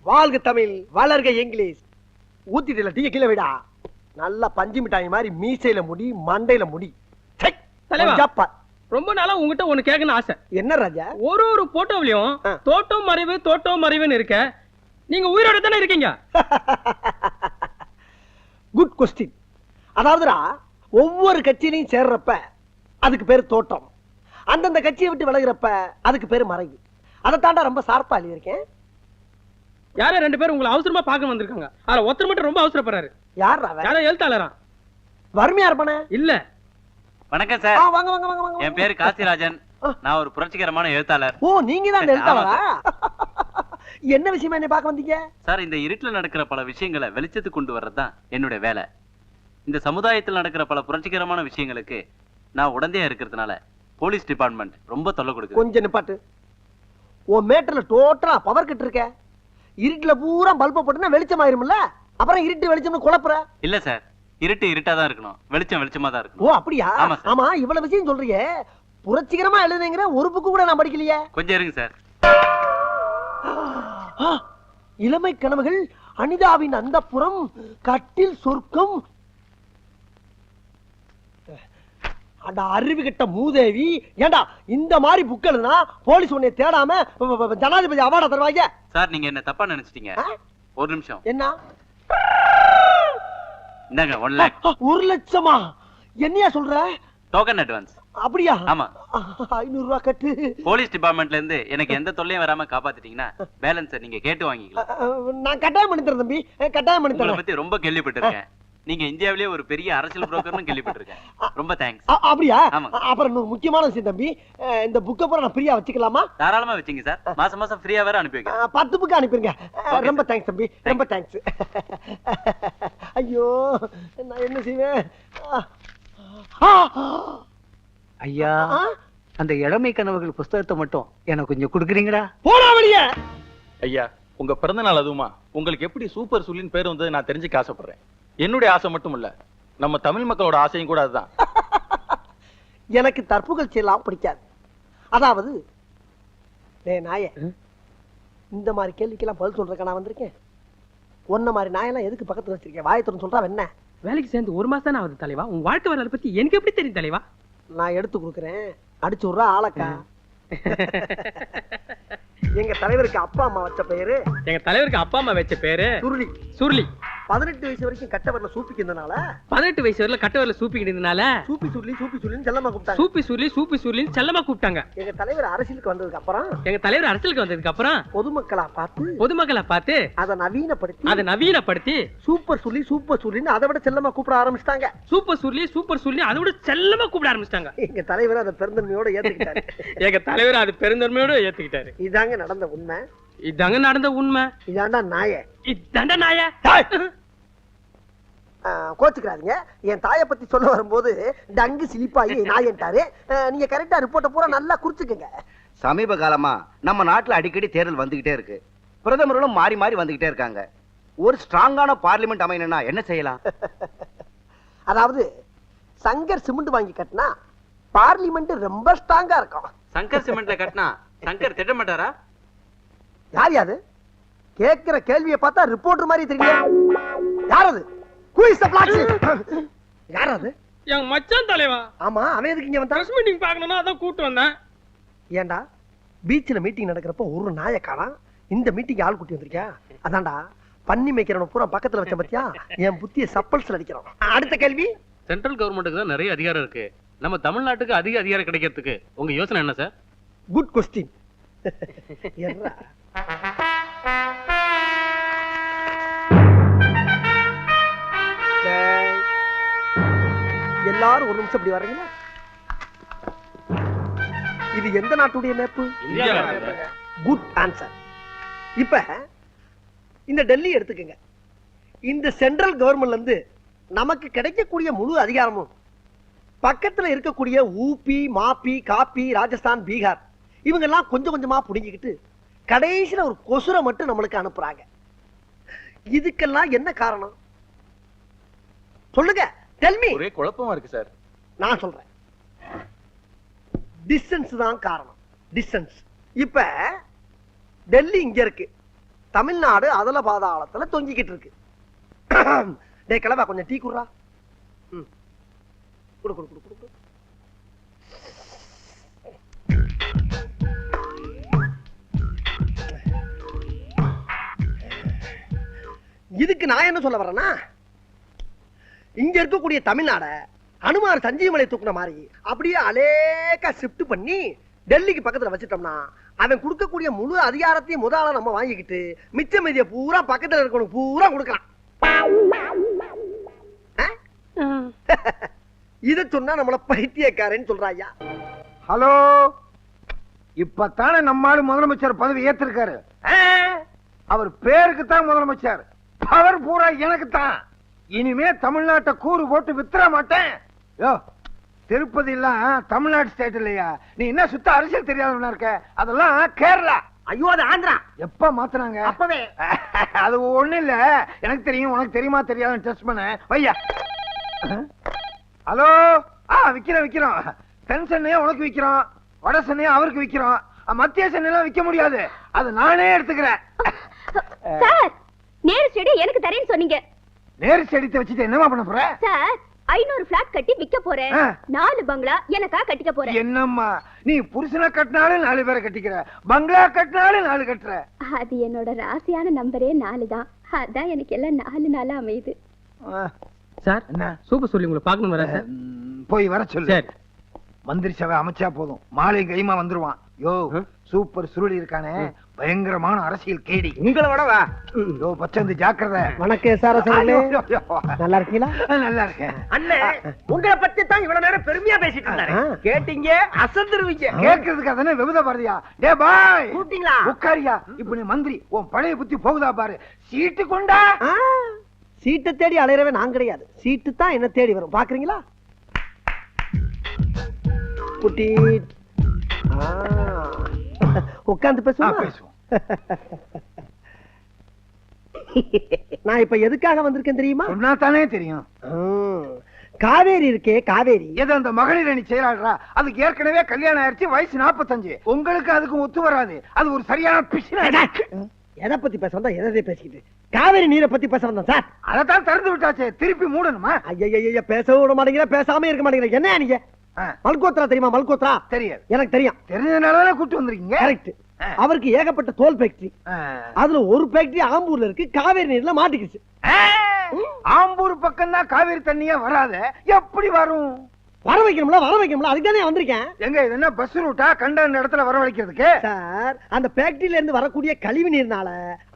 வாழ்க தமிழ் வளர்க English. ஊத்திட்டுல tea கீழே விடா. நல்ல பஞ்சு மிட்டாய் மாதிரி மீசையில முடி மண்டையில முடி. ரொம்ப நாளா உங்ககிட்ட ஒண்ணு கேட்கணும் ஆசை. என்ன ராஜா? ஒரு போட்டோவிலையும் தோட்டம் மறைவு இருக்க, நீங்க உயிரோட தானே இருக்கீங்க? Good question. அதாவதுடா ஒவ்வொரு கட்சியிலையும் சேர்றப்ப அதுக்கு பேரு தோட்டம், அந்தந்த கட்சியை விட்டு விலகிறப்ப அதுக்கு பேரு மறைவு. அதை தாண்டா ரொம்ப சார்பா எழுதியிருக்கேன். யாரோ 2 பேர் உங்களை அவசரமா பார்க்க வந்திருக்காங்க. அதுல ஒருத்தர் மட்டும் ரொம்ப அவசரப்படுறாரு. யாரோ எழுத்தாளரா? வறுமையா இருப்பானே? இல்ல. வணக்கம் சார். வாங்க வாங்க வாங்க வாங்க. என் பேரு காசிராஜன். நான் ஒரு புரட்சிகரமான எழுத்தாளர். ஓ, நீங்க தான் எழுத்தாளரா? என்ன விஷயமா என்ன பார்க்க வந்தீங்க? சார், இந்த இருட்டுல நடக்கிற பல விஷயங்களை வெளிச்சத்துக்கு கொண்டு வர்றதுதான் என்னுடைய வேலை. இந்த சமுதாயத்தில் நடக்கிற பல புரட்சிகரமான விஷயங்களுக்கு நான் உடந்தையா இருக்கிறதுனால போலீஸ் டிபார்ட்மெண்ட் ரொம்ப தொல்லை கொடுக்குது. கொஞ்சம் நிப்பாட்டு. உன் மேட்டர்ல டோட்டலா பவர் கட் இருக்க. இருட்டுல பூரா பல்ப போட்டுனா வெளிச்சம் ஆயிரும்ல, அப்புறம் இருட்டு வெளிச்சம்னு குழப்புற. இல்ல சார், இருட்டு இருட்டா தான் இருக்கணும், வெளிச்சம் வெளிச்சமா தான் இருக்கணும். ஓ அப்படியா? ஆமா, இவ்வளவு விஷயம் சொல்றீங்க. புரட்சிகரமா எழுதுங்கிற ஒரு புக்கு கூட நான் படிக்கலையே. கொஞ்சம் இருங்க சார். இளமை கனவுகள், அனிதாவின் அந்தப்புறம், கட்டில் சொர்க்கம். அட அறிவு கிட்ட மூதேவி, ஏண்டா இந்த மாதிரி புக் எழுதுனா போலீஸ் உன்னை தேடாம ஜனாதிபதி அவார்டை தருவாங்க. சார், நீங்க என்ன தப்பா நினைச்சிட்டீங்க. ஒரு நிமிஷம். என்ன? இந்தாங்க 1 lakh. 1 லட்சமா? என்னையா சொல்ற? Token advance. அப்படியா? ஆமா. 500 ரூபாய் கட்டு. போலீஸ் டிபார்ட்மெண்ட்ல இருந்து எனக்கு எந்த தொல்லையும் வராம காப்பாத்திட்டீங்கன்னா பேலன்ஸ் நீங்க கேட்டு வாங்கிக்கலாம். நான் கட்டாயம் பண்ணி தரேன் தம்பி, கட்டாயம் பண்ணி தரேன். உங்களை பத்தி ரொம்ப கேள்விப்பட்டிருக்கேன். நீங்க இந்தியாவிலேயே ஒரு பெரிய அரசியல் புரோக்கர்னு கேள்விப்பட்டிருக்கேன். ரொம்ப தேங்க்ஸ். அப்படியா? அப்புறம் இன்னொரு முக்கியமான விஷயம் தம்பி, இந்த புக்கை பூரா நான் ஃப்ரீயா வச்சுக்கலாமா? தாராளமா வச்சுங்க சார். மாசம் மாசம் ஃப்ரீயா வேற அனுப்பி வைக்கிறேன். 10 புக்கு அனுப்பிருங்க. ரொம்ப தேங்க்ஸ் தம்பி, ரொம்ப தேங்க்ஸ். ஐயோ, நான் என்ன செய்வேன்? ஐயா, அந்த இளமை கனவுகள் புஸ்தகத்தை மட்டும் எனக்கு கொஞ்சம் கொடுக்குறீங்களா? போடா வெளியே. ஐயா, உங்க பிறந்த நாள் அதுவுமா உங்களுக்கு எப்படி சூப்பர் சுல்லின் பேர் வந்தது நான் தெரிஞ்சுக்க ஆசைப்படுறேன். என்னுடைய ஆசை மட்டும் இல்ல, நம்ம தமிழ் மக்களோட ஆசையும் கூட அதுதான். எனக்கு தற்புகழ்ச்சி எல்லாம் பிடிக்காது. அதாவது நாயே, இந்த மாதிரி கேள்விக்கெல்லாம் பதில் சொல்றதுக்கு நான் வந்திருக்கேன். ஒன்ன மாதிரி நாயெல்லாம் எதுக்கு பக்கத்துல வச்சிருக்கேன்? வாயத்துன்னு சொல்றா என்ன? வேலைக்கு சேர்ந்து 1 மாசம் தானே ஆகுது தலைவா. உன் வாழ்க்கை வரலாறு பத்தி எனக்கு எப்படி தெரியும் தலைவா? நான் எடுத்து கொடுக்குறேன், அடிச்சு விடுறா ஆளக்கா. எங்க தலைவருக்கு அப்பா அம்மா வச்ச பேரு, எங்க தலைவருக்கு அப்பா அம்மா வச்ச பேரு சுருளி. சுருளி. 18 வயசு வரைக்கும் கட்ட வரல சூப்பிக்கிறதுனால, 18 வயசு வரல கட்ட வரல சூப்பிக்கிறதுனால சூப்பி சுருளி சூப்பி சுருளின்னு செல்லமா கூப்பிட்டாங்க. சூப்பி சுருளின்னு செல்லமா கூப்பிட்டாங்க. எங்க தலைவர் அரசியலுக்கு வந்ததுக்கு அப்புறம் பொதுமக்களா பார்த்து அதை நவீனப்படுத்தி சூப்பர் சுருளின்னு அதை விட செல்லமா கூப்பிட ஆரம்பிச்சிட்டாங்க. சூப்பர் சுருளி அதை விட செல்லமா கூப்பிட ஆரம்பிச்சிட்டாங்க. எங்க தலைவர் அதை பெருந்தன்மையோட ஏத்துக்கிட்டாரு. இதாங்க நடந்த உண்மை. இதாண்டா நாயே. கோச்சுக்கிறாதீங்க. என் தாயை பத்தி சொல்ல வரும்போது டங்கு சிலிப்பாயி நாயன்ட்டாரு. நீங்க கரெக்டா ரிப்போர்ட்டை பூரா நல்லா குறிச்சுக்கங்க. சமீப காலமா நம்ம நாட்டுல அடிக்கடி தேர்தல் வந்துகிட்டே இருக்கு. பிரதமர்களும் மாறி மாறி வந்துகிட்டே இருக்காங்க. ஒரு ஸ்ட்ராங்கான பார்லிமெண்ட் அமையணும்னா என்ன செய்யலாம்? அதாவது சங்கர் சிமெண்ட் வாங்கி கட்டினா பார்லிமெண்ட் ரொம்ப ஸ்ட்ராங்கா இருக்கும். சங்கர் சிமெண்ட்ல கட்டினா சங்கர் திட்ட மாட்டாரா? யார் யாது? கேட்கிற கேள்வியை பார்த்தா ரிப்போர்ட்டர் மாதிரி தெரியும். யாரது? யாரது? என் மச்சான் தலைவா. ஆமா, அவன் எதுக்கு இங்க வந்தா? பிரஸ் மீட்டிங் பார்க்கணும்னா அதான் கூட்டி வந்தேன். ஏண்டா பீச்ல மீட்டிங் நடக்கிறப்ப ஒரு நாயை காணோம், இந்த மீட்டிங் ஆள் கூட்டி வந்திருக்கியா? அதான்டா பண்ணி மேய்க்கிறவன பூரா பக்கத்துல வச்ச பத்தியா? என் புத்திய சப்பல்ஸ்ல அடிக்கிறான். அடுத்த கேள்வி. சென்ட்ரல் கவர்மெண்ட்டுக்கு தான் நிறைய அதிகாரம் இருக்கு. நம்ம தமிழ்நாட்டுக்கு அதிக அதிகாரம் கிடைக்கிறதுக்கு உங்க யோசனை என்ன சார்? Good question. எல்லாரும் ஒரு நிமிஷம் இப்படி வர்றீங்களா? இது எந்த நாட்டுடைய மேப்பு? Good answer. இப்ப இந்த டெல்லி எடுத்துக்கங்க. இந்த சென்ட்ரல் கவர்மெண்ட்ல இருந்து நமக்கு கிடைக்கக்கூடிய முழு அதிகாரமும் பக்கத்துல இருக்கக்கூடிய ஊபி, மாப்பி, காப்பி, ராஜஸ்தான், பீகார் இவங்கெல்லாம் கொஞ்சம் கொஞ்சமா புடுங்கிக்கிட்டு கடைசியில ஒரு கொசுரை மட்டும் நம்மளுக்கு அனுப்புறாங்க. இதுக்கெல்லாம் என்ன காரணம் சொல்லுங்க? Tell me. ஒரே குழப்பமா இருக்கு சார். நான் சொல்றேன், டிஸ்டன்ஸ் தான் காரணம். டிஸ்டன்ஸ். இப்ப டெல்லி இங்க இருக்கு, தமிழ்நாடு அதல பாதாளத்துல தொங்கிக்கிட்டு இருக்கு. டேய் கிளவா கொஞ்சம் டீ குடுறா. குடு குடு குடு குடு. இதுக்கு நான் என்ன சொல்ல வரேன்னா, இங்க இருக்கக்கூடிய தமிழ்நாட அனுமார் சஞ்சீவமலை தூக்குன மாதிரி அப்படியே அலேக்கா ஷிஃப்ட் பண்ணி டெல்லிக்கு பக்கத்துல வச்சிட்டோம்னா அவன் கொடுக்கக்கூடிய முழு அதிகாரத்தையும் முதல்ல நம்ம வாங்கிக்கிட்டு மிச்ச மீதிய பூரா பக்கத்துல இருக்கணும் பூரா கொடுக்கலாம். இத சொன்னா நம்மள பைத்தியக்காரன்னு சொல்றாயா. ஹலோ, இப்பத்தானே நம்மால முதலமைச்சர் பதவி ஏத்திருக்காரு. அவர் பேருக்கு தான் முதலமைச்சர், பவர் பூரா எனக்கு தான். இனிமே தமிழ்நாட்டை கூறு போட்டு வித்துற மாட்டேன். யோ, திருப்பதி எல்லாம் தமிழ்நாடு ஸ்டேட் இல்லையா? நீ என்ன சுத்த அரசியல் தெரியாதவனா இருக்க? அதெல்லாம் கேரளா. ஐயோ அது ஆந்திரா. எப்ப மாத்துனாங்க? அப்பவே. அது ஒண்ணு இல்ல, எனக்கு தெரியும், உனக்கு தெரியுமா தெரியாதுன்னு டெஸ்ட் பண்ண வையா. ஹலோ, விக்கிறோம். தென் சென்னையை உனக்கு விக்கிறோம், வட சென்னையை அவருக்கு விக்கிறோம், மத்திய சென்னையெல்லாம் விக்க முடியாது, அது நானே எடுத்துக்கிறேன். சார், நேரு செடி எனக்கு தரேன்னு சொன்னீங்க. நேரு செடித்தை வச்சுட்டு என்னமா பண்ண போற? சார், 500 பிளாட் கட்டி விக்க போறேன். 4 பங்களா எனக்கா கட்டிக்க போறேன். என்னம்மா நீ புருஷனை கட்டினாலும் 4 பேரை கட்டிக்கிற, பங்களா கட்டினாலும் 4 கட்டுற. அது என்னோட ராசியான நம்பரே 4 தான். அதான் எனக்கு எல்லாம் 4 நாளா அமையுது. சார் என்ன சூப்பர் சொல்லி உங்களை பார்க்கணும் வரேன் சார். போய் வர சொல்லு. சரி. மந்திரி சபை அமைச்சா போதும், மாலை கைமா வந்துருவான். யோ, சூப்பர் சுருளி இருக்கானே, பயங்கரமான அரசியல் கேடி. உங்களை விட வா. யோ பச்சந்து ஜாக்கிரதை. வணக்கம் சார். நல்லா இருக்கீங்களா? நல்லா இருக்கேன் அண்ணே. உங்களை பத்தி தான் இவ்வளவு நேரம் பெருமையா பேசிட்டு இருந்தாரு. கேட்டீங்க அசந்துருவீங்க. கேட்கறதுக்கு அதானே விபத பாரதியா. டே பாய், கூப்பிட்டீங்களா? உட்காரியா. இப்ப நீ மந்திரி, உன் பழைய புத்தி போகுதா பாரு. சீட்டு கொண்டா. சீட்டை தேடி அலையறவே நான் கிடையாது, சீட்டு தான் என்ன தேடி வரும். பாக்குறீங்களா? குட்டி உட்கார்ந்து பேசுவோம். நான் இப்ப எதுக்காக வந்திருக்கேன் தெரியுமா? சொன்னா தானே தெரியும். காவேரி இருக்கே, காவேரி. எது அந்த மகளிர் அணி செயலாளரா? அதுக்கு ஏற்கனவே கல்யாணம் ஆயிடுச்சு, வயசு 45. உங்களுக்கு அதுக்கும் ஒத்து வராது, அது ஒரு சரியான பிசின. எதை பத்தி பேச வந்தா எதை பேசிக்கிட்டு? காவேரி நீரை பத்தி பேச வந்தேன் சார். அதைத்தான் திறந்து விட்டாச்சு, திருப்பி மூடணுமா? ஐயா, பேசவும் விட மாட்டேங்கிற, பேசாம இருக்க மாட்டேங்கிற. என்ன நீங்க? மல்கோத்ரா தெரியுமா? மல்கோத்ரா தெரியாது. எனக்கு தெரியும். தெரிஞ்சதுனால கூட்டு வந்திருக்கீங்க. கரெக்ட். அவருக்கு ஏகப்பட்ட தோல் ஃபேக்டரி, அதுல ஒரு ஃபேக்டரி ஆம்பூர்ல இருக்கு, காவேரி நீர்ல மாட்டிக்கிச்சு. ஆம்பூர் பக்கம் தான் காவேரி தண்ணியே வராது, எப்படி வரும்? வர வைக்கணும்ல, அதுக்கு தானே வந்திருக்கேன். எங்க இது என்ன பஸ் ரூட்டா? கண்ட இடத்துல வரவழைக்கிறதுக்கு சார், அந்த ஃபேக்டரியில இருந்து வரக்கூடிய கழிவு நீர்னால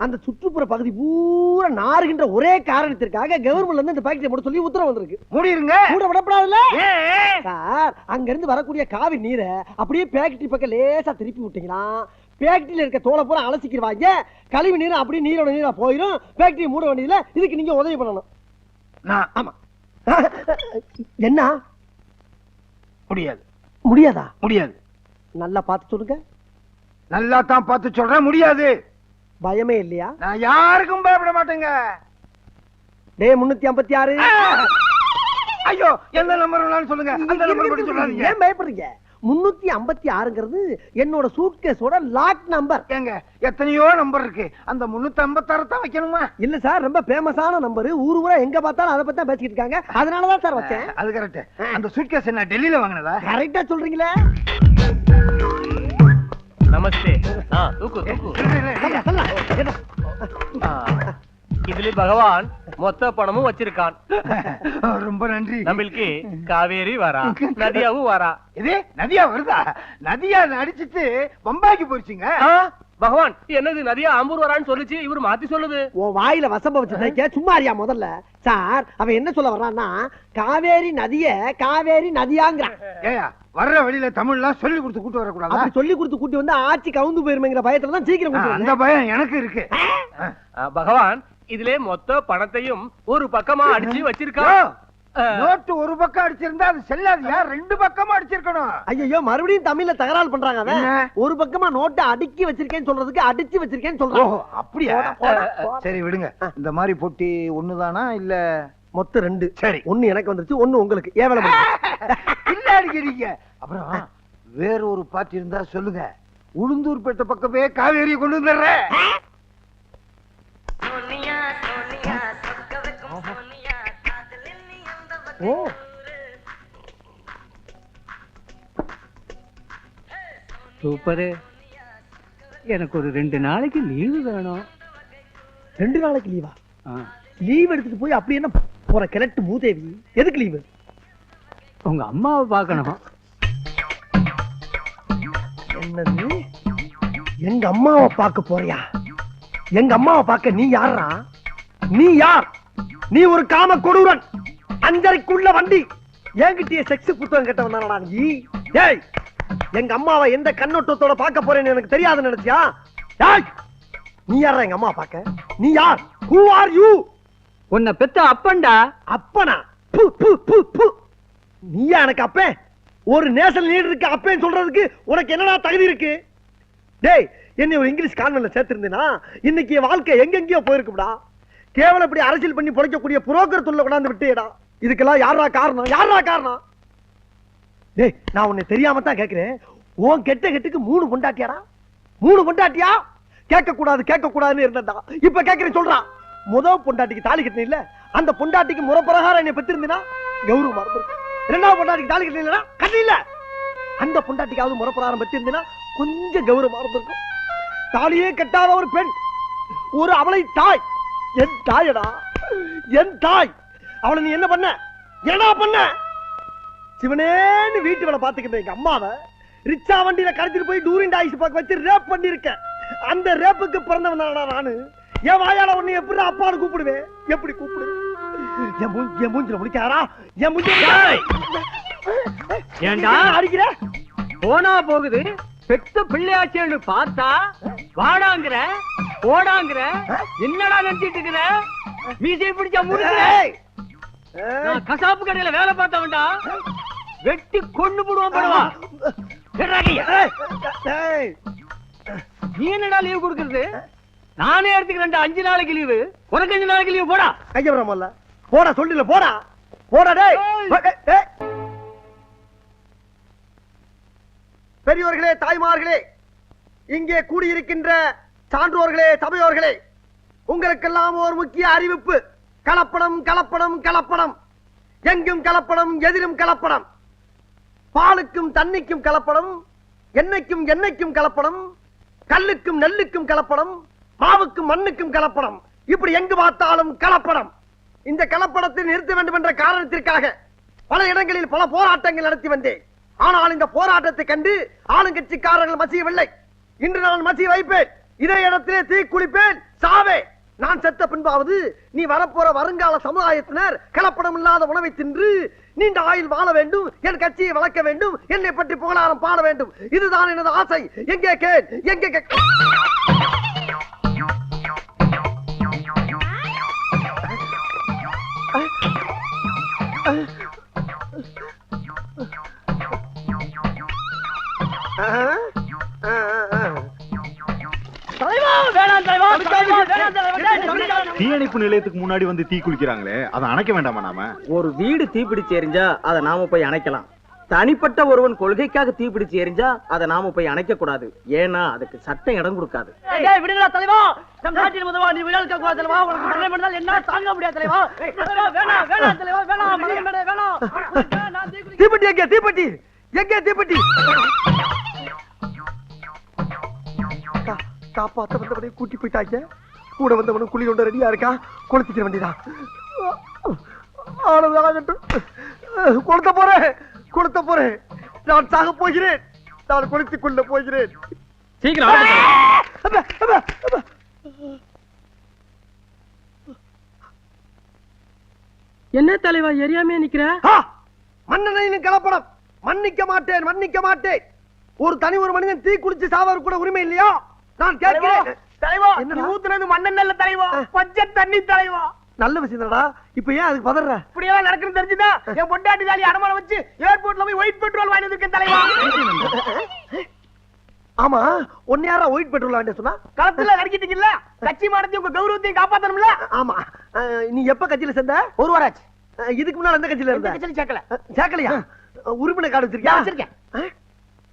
அந்த சுற்றுப்புற பகுதி பூரா நாறுகின்ற ஒரே காரணத்திற்காக கவர்மெண்ட்ல இருந்து இந்த ஃபேக்டரி மூட சொல்லி உத்தரவு வந்திருக்கு. மூடிருங்க. மூட விடப்படாதுல்ல சார். அங்க இருந்து வரக்கூடிய காவி நீரை அப்படியே ஃபேக்டரி பக்கம் லேசா திருப்பி விட்டீங்களா, ஃபேக்டரியில இருக்க தோலை பூரா அலசிக்கிடுவாங்க, கழிவு நீர் அப்படியே நீரோட நீரா போயிடும், ஃபேக்டரி மூட வேண்டியதுல. இதுக்கு நீங்க உதவி பண்ணணும். ஆமா. என்ன? முடியாதா? முடியாது. நல்லா பார்த்து சொல்லுங்க. நல்லா தான் பார்த்து சொல்றேன். முடியாது. பயமே இல்லையா? நான் யாருக்கும் பயப்பட மாட்டேங்க. டே 356. ஐயோ, எந்த நம்பர் சொல்லுங்க. அந்த நம்பர் மட்டும் சொல்லாதீங்க. ஏன் பயப்படுறீங்க? 356ங்கிறது என்னோட சூட்கேஸோட லாக் நம்பர். ஏங்க, எத்தனையோ நம்பர் இருக்கு, அந்த 356 தான் வைக்கணுமா? இல்ல சார், ரொம்ப ஃபேமஸான நம்பர், ஊரு ஊரா எங்க பார்த்தாலும் அதை பத்தி தான் பேசிட்டு இருக்காங்க, அதனால தான் சார் வச்சேன். அது கரெக்ட். அந்த சூட்கேஸ் என்ன டெல்லியில வாங்குனதா? கரெக்ட்டா சொல்றீங்களே. நமஸ்தே. தூக்கு இதுல பகவான் மொத்த பணமும் வச்சிருக்கான். ரொம்ப நன்றி. நம்மளுக்கு காவேரி வரா, நதியாவும் வரா. இது நதியா வருதா? நதியா அடிச்சிட்டு பம்பாய்க்கு போயிடுச்சுங்க. பகவான் என்னது நதியா ஆம்பூர் வரான்னு சொல்லுச்சு, இவரு மாத்தி சொல்லுது. உன் வாயில வசம்ப வச்சு சும்மா அறியா முதல்ல. சார், அவன் என்ன சொல்ல வர்றான்னா, காவேரி நதிய காவேரி நதியாங்கிறான். ஏயா, வர்ற வழியில தமிழ்லாம் சொல்லி கொடுத்து கூட்டு வரக்கூடாது. அப்படி சொல்லி கொடுத்து கூட்டி வந்து ஆட்சி கவுந்து போயிருமேங்கிற பயத்துல தான் சீக்கிரம். அந்த பயம் எனக்கு இருக்கு. பகவான் இதுல மொத்த பணத்தையும் ஒரு பக்கமா அடிச்சு வச்சிருக்கான். நோட்டு ஒரு பக்கம் அடிச்சிருந்தா அது செல்லாதியா? 2 பக்கமா அடிச்சிருக்கணும். ஐயோ, மறுபடியும் தமிழ்ல தகராறு பண்றாங்க. ஒரு பக்கமா நோட்டை அடுக்கி வச்சிருக்கேன்னு சொல்றதுக்கு அடிச்சு வச்சிருக்கேன்னு சொல்றாங்க. அப்படியா? சரி விடுங்க. இந்த மாதிரி போட்டி ஒண்ணுதானா இல்ல மொத்தம் 2? சரி, 1 எனக்கு வந்துருச்சு, 1 உங்களுக்கு. ஏன் வேலை இல்ல அடிக்கிறீங்க? அப்புறம் வேற ஒரு பார்ட்டி இருந்தா சொல்லுங்க, உளுந்தூர்பேட்டை பக்கமே காவேரியை கொண்டு வந்துடுறேன். ஓ, சூப்பரு. எனக்கு ஒரு 2 நாளைக்கு லீவு வேணும். 2 நாளைக்கு லீவா? ஆ. லீவ் எடுத்துட்டு போய் அப்படி என்ன போற கிழட்டு மூதேவி? எதுக்கு லீவு? உங்க அம்மாவை பார்க்கணும். என்னது? எங்க அம்மாவை பார்க்க போறியா? எங்க அம்மாவை பார்க்க நீ யாரா? நீ யார்? நீ ஒரு காம கொடூரன். 5:30க்குள்ள வண்டி. என்கிட்டயே செக்ஸ் புத்தகம் கேட்டவனாடா நீ? ஏய், எங்க அம்மாவை எந்த கண்ணோட்டத்தோட பார்க்க போறேன்னு எனக்கு தெரியாதுன்னு நினைச்சியா? ஏய், நீ யாரா எங்க அம்மா பார்க்க? நீ யார்? Who are you? உன்னை பெத்த அப்பன்டா. அப்பனா? பு பு பு பு. நீயா எனக்கு அப்பேன்? ஒரு நேஷனல் லீடர் இருக்கு அப்பேன்னு சொல்றதுக்கு உனக்கு என்னடா தகுதி இருக்கு? டேய், என்னை ஒரு இங்கிலீஷ் கான்வென்ட்ல சேர்த்திருந்தேனா இன்னைக்கு என் வாழ்க்கை எங்கெங்கயோ போயிருக்கும்டா. கேவலம் இப்படி அரசியல் பண்ணி பொழைக்கக்கூடிய புரோக்கர் தொல்லை கொண்டாந்து விட்டேடா. இதுக்கெல்லாம் யாரா காரணம்? யாரா காரணம்? டேய், நான் உன்னை தெரியாம தான் கேட்கிறேன். உன் கெட்ட கெட்டுக்கு 3 பொண்டாட்டியாடா? 3 பொண்டாட்டியா? கேட்க கூடாதுன்னு இருந்தா இப்ப கேட்கிறேன், சொல்றான். முதல் பொண்டாட்டிக்கு தாலி கட்டின இல்ல, அந்த பொண்டாட்டிக்கு முறை பிரகாரம் என்னை பெற்றிருந்தா கௌரவமா இருந்திருக்கும். 2வது பொண்டாட்டிக்கு தாலி கட்டின கட்டில, அந்த பொண்டாட்டிக்காவது முறை பிரகாரம் பெற்றிருந்தா கொஞ்சம் கௌரவமா இருந்திருக்கும். தாலியே கட்டாத ஒரு பெண், ஒரு அவளை தாய், என் தாயடா, என் தாய். அவளை நீ என்ன பண்ண? என்ன பண்ண? சிவனேன்னு வீட்டு வேலை பாத்துக்கிட்ட எங்க அம்மாவை ரிச்சா வண்டியில கடத்திட்டு போய் டூரிண்ட் ஐஸ் பாக்க வச்சு ரேப் பண்ணிருக்க. அந்த ரேப்புக்கு பிறந்தவன் நானு. என் வாயால உன்னை எப்படி அப்பான்னு கூப்பிடுவேன்? எப்படி கூப்பிடுவேன்? என் மூஞ்சில முடிக்காரா? என் மூஞ்சில ஏண்டா அடிக்கிற? போனா போகுது, பெத்த பிள்ளையாச்சேன்னு பார்த்தா வாடாங்கிற போடாங்கிற. என்னடா நினைச்சிட்டு இருக்கிற? மீசையை பிடிச்சா முடிக்கிற. நான் கசாப்பு கடையில வேலை பார்த்தவன்டா. வெட்டி கொண்டு போடுவான் படுவா. நீ என்னடா லீவ் கொடுக்கறது? நானே எடுத்துக்கிறேன் 5 நாளைக்கு லீவு. உனக்கு 5 நாளைக்கு லீவு போடா. கையபுரமல்ல போடா, சொல்லில போடா, போடா. டேய், பெரியோர்களே, தாய்மார்களே, இங்கே கூடியிருக்கின்ற சான்றோர்களே, சபையோர்களே, உங்களுக்கெல்லாம் ஒரு முக்கிய அறிவிப்பு. கலப்படம் கலப்படம் கலப்படம். எங்கும் கலப்படம், எதிரும் கலப்படம். பாலுக்கும் தண்ணிக்கும் கலப்படம், எண்ணெய்க்கும் எண்ணெய்க்கும் கலப்படம், கல்லுக்கும் நெல்லுக்கும் கலப்படம், மாவுக்கும் மண்ணுக்கும் கலப்படம். இப்படி எங்கு பார்த்தாலும் கலப்படம். இந்த கலப்படத்தை நிறுத்த வேண்டும் என்ற காரணத்திற்காக பல இடங்களில் பல போராட்டங்கள் நடத்தி வந்தேன். ஆனால் இந்த போராட்டத்தை கண்டு ஆளுங்கட்சிக்காரர்கள் மசியவில்லை. இன்று நான் மசிய வைப்பேன். இதே இடத்திலே தீ குளிப்பேன், சாவே. நான் செத்த பின்பாவது நீ வரப்போற வருங்கால சமுதாயத்தினர் கலப்படம் இல்லாத உணவை தின்று நீண்ட ஆயுள் வாழ வேண்டும், என் கட்சியை வளர்க்க வேண்டும், என்னை பற்றி புகழாரம் பாட வேண்டும். இதுதான் எனது ஆசை. எங்கே கேள், எங்கே தீயணைப்பு நிலையத்துக்கு முன்னாடி வந்து தீ குளிக்கிறாங்களே, அதை அணைக்க வேண்டாமா? நாம ஒரு வீடு தீப்பிடிச்சு எரிஞ்சா அதை நாம போய் அணைக்கலாம். தனிப்பட்ட ஒருவன் கொள்கைக்காக தீப்பிடிச்சு எரிஞ்சா அதை நாம போய் அணைக்க கூடாது. ஏன்னா அதுக்கு சட்டம் இடம் கொடுக்காது. விடுங்களா தலைவா, நம் நாட்டின் முதல்வா, நீ விழா கூடாது தலைவா. உனக்கு மரணம் பண்ணால் என்ன தாங்க முடியாது தலைவா. வேணாம் வேணாம் தலைவா, வேணாம் வேணாம். தீப்பெட்டி எங்கே? தீப்பெட்டி எங்கே? தீப்பெட்டி காப்பாத்த வந்தவனை கூட்டி போயிட்டாங்க. கூட வந்தவனும் குழி கொண்டு ரெடியா இருக்கா. கொளுத்திக்கிற வேண்டியதான். கொளுத்த போறேன். நான் சாக போகிறேன். நான் கொளுத்திக் கொள்ள போகிறேன். சீக்கிரம் என்ன தலைவா எரியாமே நிக்கிற? மன்னனையும் கலப்படம். மன்னிக்க மாட்டேன், மன்னிக்க மாட்டேன். ஒரு தனி ஒரு மனிதன் தீ குளிச்சு சாவது கூட உரிமை இல்லையா? நான் கேட்கிறேன். தலைவா, நீ ஊத்துனது மண்ணெண்ணெய் நல்ல தலைவா, பச்சை தண்ணி தலைவா. நல்ல விஷயம்டா. இப்ப ஏன் அதுக்கு பதற? இப்படி எல்லாம் நடக்குன்னு தெரிஞ்சுதா என் பொண்டாட்டி தாலி அடமானம் வச்சு ஏர்போர்ட்ல போய் ஒயிட் பெட்ரோல் வாங்கி வந்திருக்கேன் தலைவா. ஆமா, ஒன்னு யாரா ஒயிட் பெட்ரோல் வாங்கி சொன்னா? களத்துல நடிக்கிட்டீங்கல்ல, கட்சி மாடத்தை உங்க கௌரவத்தையும் காப்பாத்தணும்ல. ஆமா. நீ எப்ப கட்சியில சேர்ந்த? 1 வாரம் ஆச்சு. இதுக்கு முன்னால எந்த கட்சியில இருந்த? கட்சியில சேர்க்கல. சேர்க்கலையா? உறுப்பினர் கார்டு வச்சிருக்கியா? வச்சிருக்கேன்.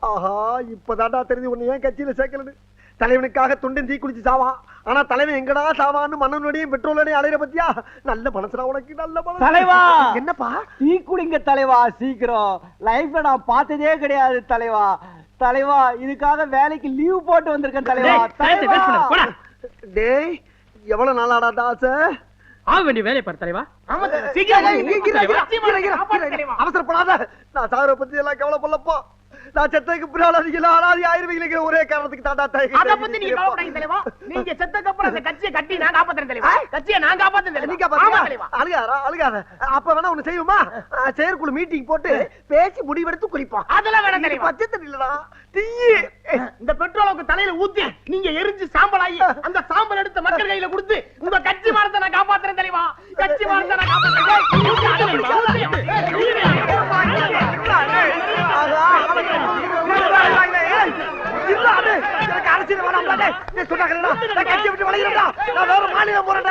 ஆஹா, இப்பதான்டா தெரிஞ்சு உன்னை ஏன் கட்சியில சேர்க்கலன்னு. தலைவனுக்காக தொண்டன் தீ குளிச்சு சாவான். ஆனா தலைவன் எங்கடா சாவான்னு மண்ணனோடையும் பெட்ரோலோடையும் அலையிற பத்தியா? நல்ல மனசுடா உனக்கு, நல்ல மனசு. தலைவா என்னப்பா? டீ குடிங்க தலைவா, சீக்கிரம். லைஃப்ல நான் பார்த்ததே கிடையாது தலைவா. தலைவா இதுக்காக வேலைக்கு லீவ் போட்டு வந்திருக்கேன் தலைவா. டேய் எவ்வளவு நாளாடா தாச? ஆக வேண்டிய வேலை பாரு தலைவா. அவசரப்படாத. நான் சாகர பத்தி எல்லாம் கவலைப்படலப்பா. நான் செத்ததுக்கு பின்னாடி அனாதி ஆயிருவீங்க ஒரே காரணத்துக்கு தாண்டா. அத பத்தி நீங்க கவலைப்படாதீங்க தலைவா. நீங்க செத்ததுக்கு அப்புறம் அந்த கட்சியை கட்டி நான் காப்பாத்துறேன் தலைவா. கட்சியை நான் காப்பாத்துறேன். நீங்க காப்பாத்துங்க. அழுகாத. அப்ப வேணா ஒண்ணு செய்வோமா? செயற்குழு மீட்டிங் போட்டு பேசி முடிவெடுத்து குளிப்போம். அதெல்லாம் வேணாம் தலைவா. பச்சை தண்ணி இல்லடா, தீ. இந்த பெட்ரோலுக்கு தலையில ஊத்தி நீங்க எரிஞ்சு சாம்பல் ஆகி அந்த சாம்பல் எடுத்து மக்கள் கையில கொடுத்து உங்க கட்சி மானத்தை நான் காப்பாத்துறேன் தலைவா. கட்சி மானத்தை நான் அரசியல் வேணாம். சொன்னாங்க கட்சி விட்டு வளைகிறா. நான் வேற மாநிலம் போறேன்.